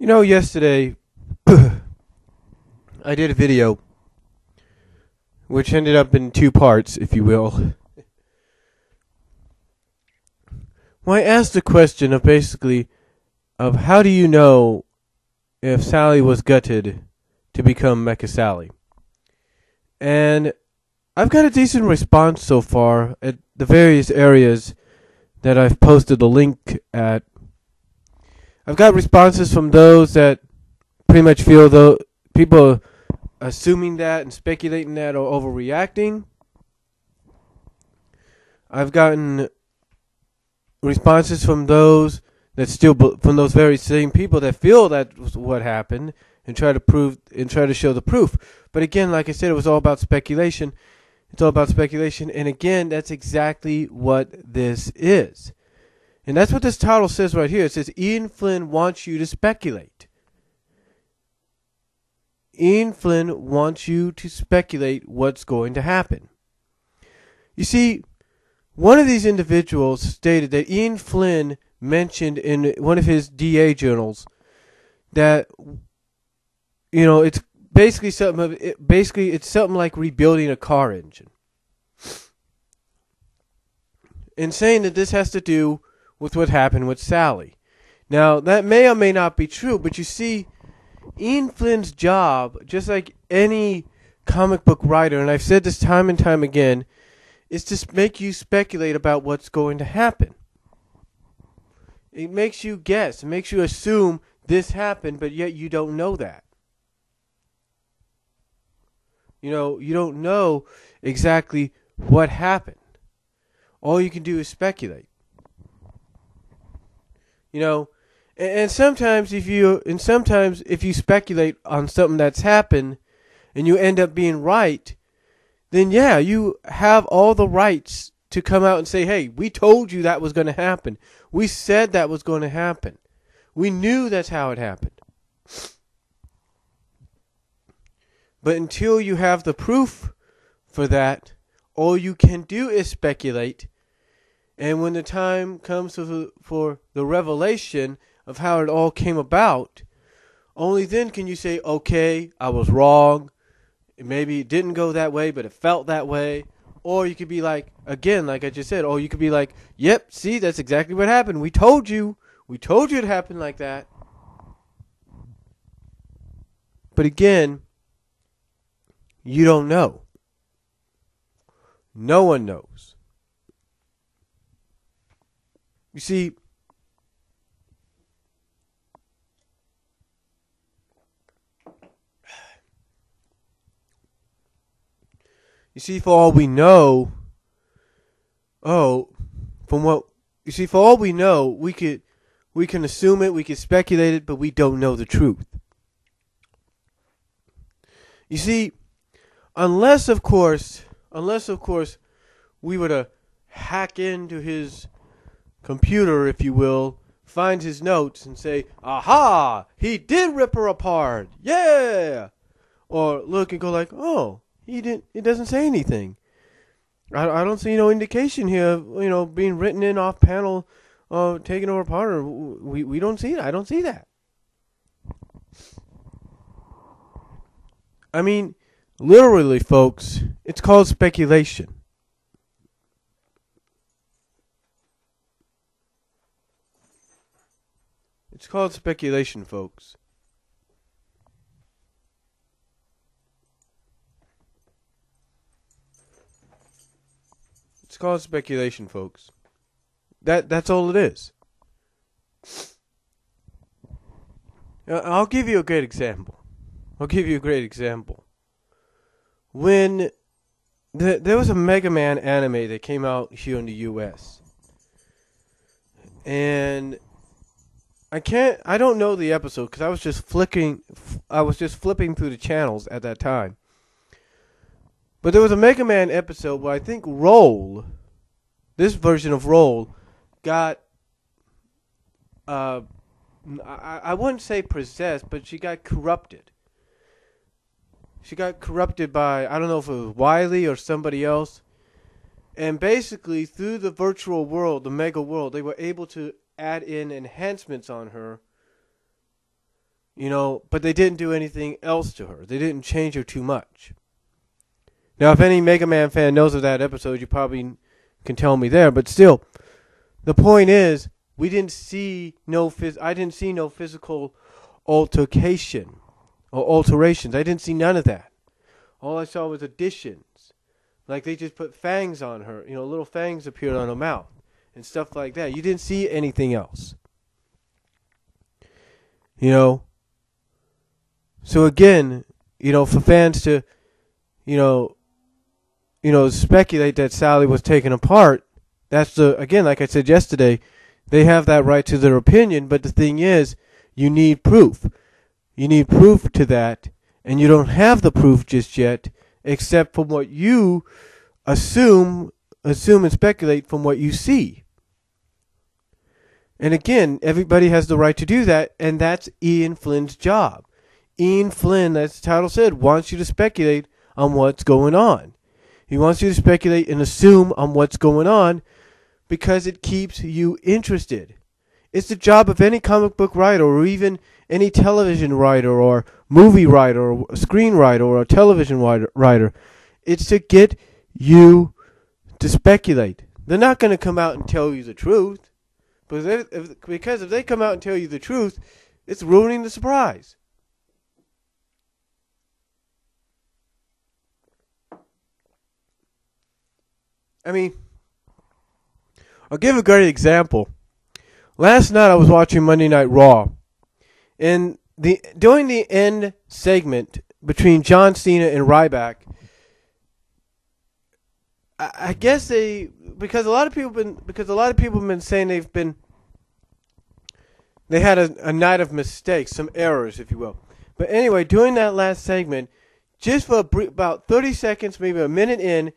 Yesterday I did a video which ended up in two parts, if you will. Well, I asked the question of how do you know if Sally was gutted to become Mecha Sally? And I've got a decent response so far at the various areas that I've posted the link at. I've got responses from those that pretty much feel though people assuming that and speculating that or overreacting. I've gotten responses from those from those very same people that feel that was what happened and try to show the proof. But again, like I said, it was all about speculation. It's all about speculation, and again, that's exactly what this is. And that's what this title says right here. It says, Ian Flynn wants you to speculate. Ian Flynn wants you to speculate what's going to happen. You see, one of these individuals stated that Ian Flynn mentioned in one of his DA journals that, it's basically it's something like rebuilding a car engine. And saying that this has to do with what happened with Sally. Now, that may or may not be true, but you see, Ian Flynn's job, just like any comic book writer, and I've said this time and time again, is to make you speculate about what's going to happen. It makes you guess. It makes you assume this happened, but yet you don't know that. You don't know exactly what happened. All you can do is speculate. And sometimes if you speculate on something that's happened and you end up being right, then yeah, you have all the rights to come out and say, hey, we told you that was going to happen. We said that was going to happen. We knew that's how it happened. But until you have the proof for that, all you can do is speculate. And when the time comes for the revelation of how it all came about, only then can you say, okay, I was wrong. Maybe it didn't go that way, but it felt that way. Or you could be like, again, like I just said, or you could be like, yep, see, that's exactly what happened. We told you. We told you it happened like that. But again, you don't know. No one knows. You see, for all we know, for all we know, we can assume it, we can speculate it, but we don't know the truth. You see, unless of course, we were to hack into his computer, if you will, find his notes and say, aha, he did rip her apart, yeah! Or look and go like, oh, it doesn't say anything. I don't see no indication here of, being written in off panel, taking over apart, or we don't see it. I don't see that. I mean, literally, folks, it's called speculation. It's called speculation, folks. It's called speculation, folks. That's all it is. I'll give you a great example. When there was a Mega Man anime that came out here in the U.S. And I don't know the episode because I was just flipping through the channels at that time. But there was a Mega Man episode where I think this version of Roll, got, I wouldn't say possessed, but she got corrupted. She got corrupted by, I don't know if it was Wily or somebody else. And basically, through the virtual world, the Mega World, they were able to add in enhancements on her. but they didn't do anything else to her. They didn't change her too much. Now, if any Mega Man fan knows of that episode, you probably can tell me there. But still, the point is, I didn't see no physical altercation or alterations. I didn't see none of that. All I saw was additions. Like they just put fangs on her. Little fangs appeared on her mouth and stuff like that. You didn't see anything else. So again, for fans to, speculate that Sally was taken apart, that's again, like I said yesterday, they have that right to their opinion, but the thing is, you need proof. You need proof to that, and you don't have the proof just yet, except from what you assume and speculate from what you see. And again, everybody has the right to do that, and that's Ian Flynn's job. Ian Flynn, as the title said, wants you to speculate on what's going on. He wants you to speculate and assume on what's going on because it keeps you interested. It's the job of any comic book writer or even any television writer or movie writer or screenwriter or a television writer. It's to get you to speculate. They're not going to come out and tell you the truth. Because if they come out and tell you the truth, it's ruining the surprise. I mean, I'll give a great example. Last night I was watching Monday Night Raw, and during the end segment between John Cena and Ryback, I guess because a lot of people have been saying they had a night of mistakes, some errors, if you will. But anyway, during that last segment, just for about 30 seconds, maybe a minute in,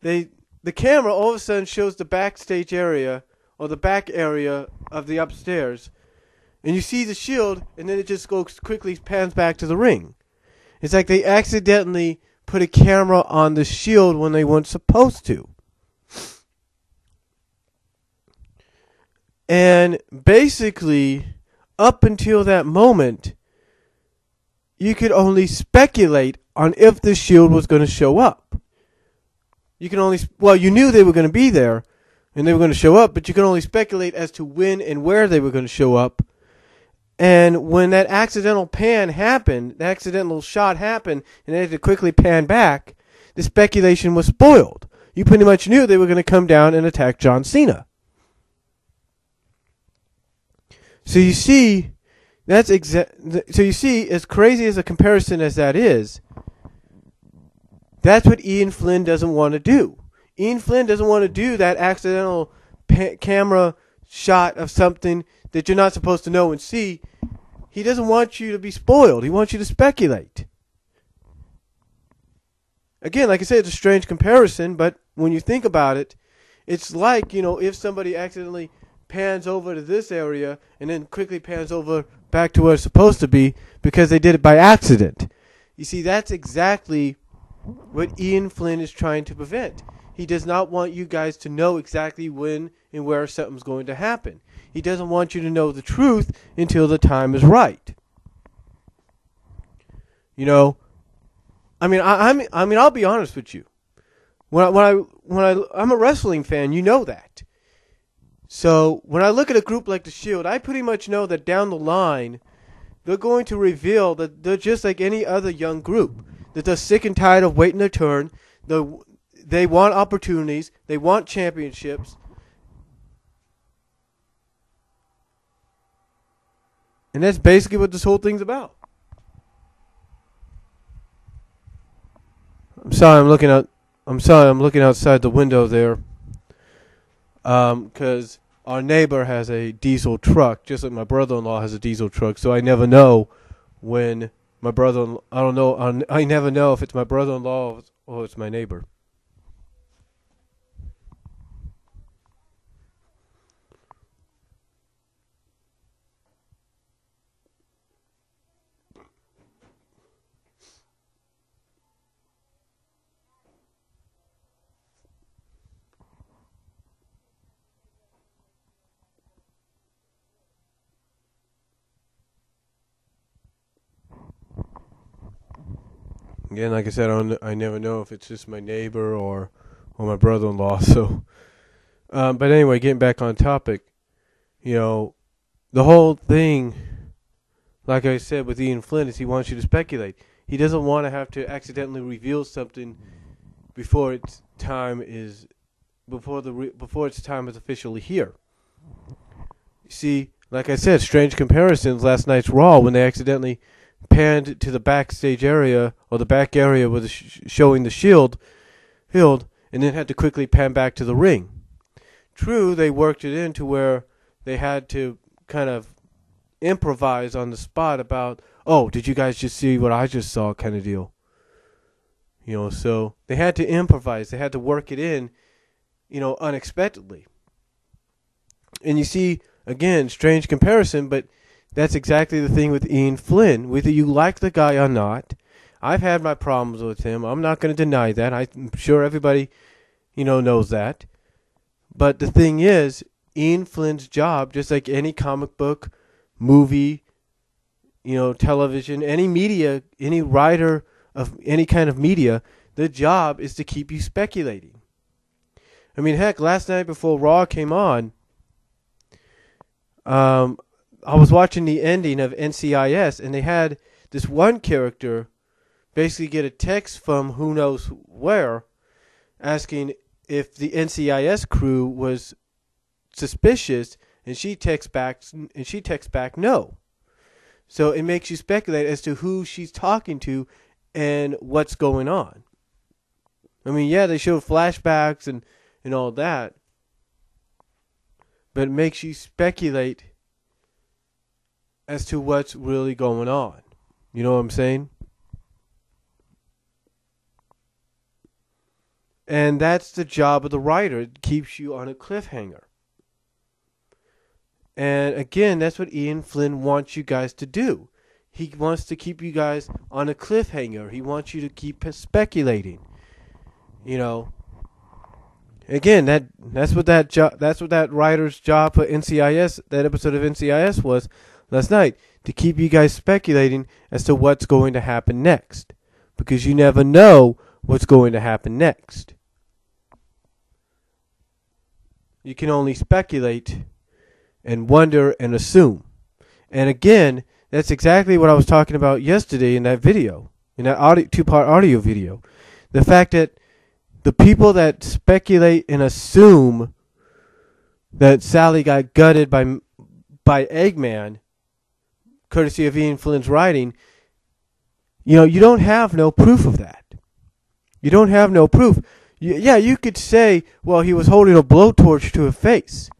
the camera all of a sudden shows the backstage area or the back area of the upstairs, and you see the Shield, and then it just quickly pans back to the ring. It's like they accidentally put a camera on the Shield when they weren't supposed to. And basically, up until that moment, you could only speculate on if the Shield was going to show up. You knew they were going to be there and they were going to show up, but you can only speculate as to when and where they were going to show up. And when that accidental pan happened, the accidental shot happened, and they had to quickly pan back, the speculation was spoiled. You pretty much knew they were going to come down and attack John Cena. So you see, as crazy as a comparison as that is, that's what Ian Flynn doesn't want to do. Ian Flynn doesn't want to do that accidental camera shot of something that you're not supposed to know and see. He doesn't want you to be spoiled. He wants you to speculate. Again, like I said, it's a strange comparison, but when you think about it, it's like, if somebody accidentally pans over to this area and then quickly pans over back to where it's supposed to be because they did it by accident. You see, that's exactly what Ian Flynn is trying to prevent. He does not want you guys to know exactly when and where something's going to happen. He doesn't want you to know the truth until the time is right. I'll be honest with you. I'm a wrestling fan, you know that. So when I look at a group like the Shield, I pretty much know that down the line, they're going to reveal that they're just like any other young group. That they're sick and tired of waiting their turn. They want opportunities. They want championships. And that's basically what this whole thing's about. I'm sorry, I'm looking outside the window there. Because our neighbor has a diesel truck, just like my brother-in-law has a diesel truck. So I never know when my brother-in-law, I never know if it's my brother-in-law or it's my neighbor. Again, like I said, I never know if it's just my neighbor or my brother-in-law. So, but anyway, getting back on topic, the whole thing, like I said with Ian Flynn, is he wants you to speculate. He doesn't want to have to accidentally reveal something before its time is officially here. You see, like I said, strange comparisons. Last night's Raw, when they accidentally panned to the backstage area or the back area with showing the Shield, and then had to quickly pan back to the ring. True, they worked it into where they had to kind of improvise on the spot about, oh, did you guys just see what I just saw, kind of deal. So they had to improvise. They had to work it in, unexpectedly. And you see, again, strange comparison, but that's exactly the thing with Ian Flynn. Whether you like the guy or not, I've had my problems with him. I'm not going to deny that. I'm sure everybody, knows that. But the thing is, Ian Flynn's job, just like any comic book, movie, television, any media, any writer of any kind of media, the job is to keep you speculating. I mean, heck, last night before Raw came on, I was watching the ending of NCIS, and they had this one character basically get a text from who knows where asking if the NCIS crew was suspicious, and she texts back no. So it makes you speculate as to who she's talking to and what's going on. I mean, yeah, they showed flashbacks and all that, but it makes you speculate as to what's really going on. You know what I'm saying? And that's the job of the writer. It keeps you on a cliffhanger. And again, that's what Ian Flynn wants you guys to do. He wants to keep you guys on a cliffhanger. He wants you to keep speculating. Again, that's what that writer's job for NCIS, that episode of NCIS was last night, to keep you guys speculating as to what's going to happen next, because you never know what's going to happen next. You can only speculate and wonder and assume. And again, that's exactly what I was talking about yesterday in that video, in that two-part audio video. The fact that the people that speculate and assume that Sally got gutted by Eggman, courtesy of Ian Flynn's writing, you don't have no proof of that. You don't have no proof. You could say, well, he was holding a blowtorch to her face.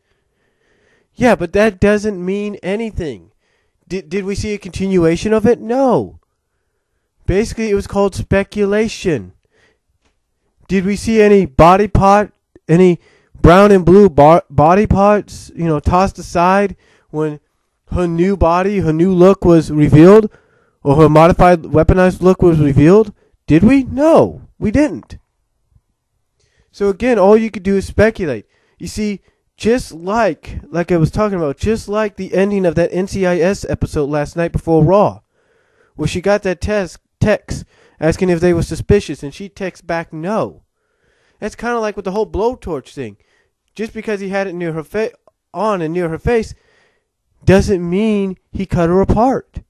Yeah, but that doesn't mean anything. Did we see a continuation of it? No. Basically, it was called speculation. Did we see any any brown and blue body parts, tossed aside when her new look was revealed, or her modified, weaponized look was revealed? Did we? No, we didn't. So again, all you could do is speculate. You see, just like I was talking about, just like the ending of that NCIS episode last night before Raw, where she got that text asking if they were suspicious, and she texts back no. That's kind of like with the whole blowtorch thing. Just because he had it near her near her face, doesn't mean he cut her apart.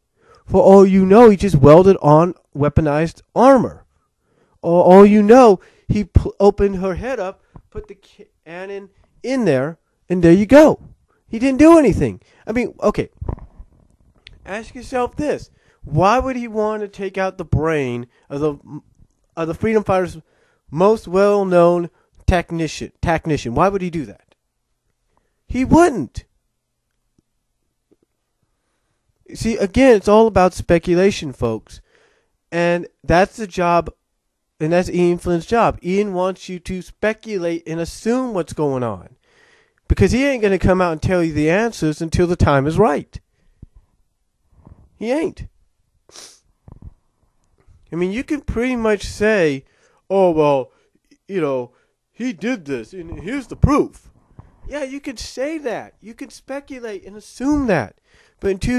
For all you know, he just welded on weaponized armor. Or all you know, he opened her head up, put the cannon in there, and there you go. He didn't do anything. I mean, okay. Ask yourself this: why would he want to take out the brain of the freedom fighters' most well-known technician? Why would he do that? He wouldn't. See, again, it's all about speculation, folks. And that's the job, and that's Ian Flynn's job. Ian wants you to speculate and assume what's going on, because he ain't going to come out and tell you the answers until the time is right. He ain't. I mean, you can pretty much say, oh, well, he did this, and here's the proof. Yeah, you could say that. You could speculate and assume that. But until